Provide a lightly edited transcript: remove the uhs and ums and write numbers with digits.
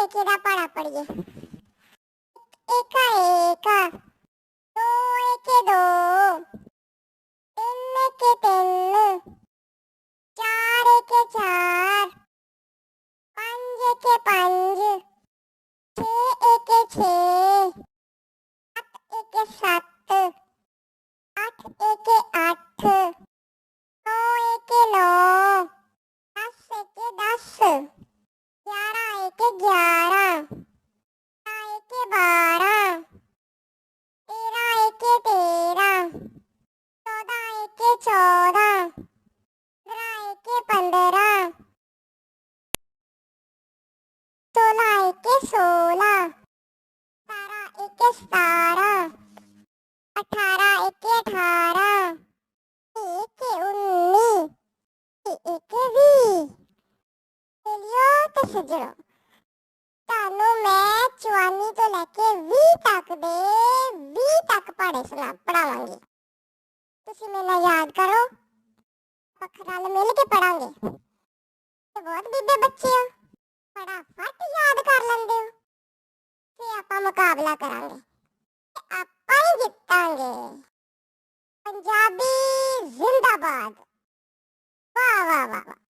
एक दा पढ़ा पढ़िए। एका एका, दो एके दो, तीन एके तीन, चार एके चार, पांच एके पांच, छह एके छह, सात एके सात, आठ एके आठ, नौ एके नौ, 10 एके 10, 11 एके 11, 12 एके 12, 13 एके 13, 14 एके 14, 15 एके 15, 16 एके 16, 17 एके 17, 18 एके 18, एके 19, एके 20। चलियो तो सजनो, ਤੁਹਾਨੂੰ ਮੈਂ 44 ਤੋਂ ਲੈ ਕੇ 20 ਤੱਕ ਦੇ 20 ਤੱਕ ਪੜ੍ਹੇ ਪੜਾਵਾਂਗੀ। ਤੁਸੀਂ ਮੈਨੂੰ ਯਾਦ ਕਰੋ, ਆਪਾਂ ਨਾਲ ਮਿਲ ਕੇ ਪੜਾਂਗੇ। ਤੇ ਬਹੁਤ ਬੀਬੇ ਬੱਚੇ ਹੋ, ਫਟਾਫਟ ਯਾਦ ਕਰ ਲੈਂਦੇ ਹੋ। ਤੇ ਆਪਾਂ ਮੁਕਾਬਲਾ ਕਰਾਂਗੇ ਤੇ ਆਪਾਂ ਹੀ ਜਿੱਤਾਂਗੇ। ਪੰਜਾਬੀ ਜ਼ਿੰਦਾਬਾਦ। ਵਾਹ ਵਾਹ ਵਾਹ।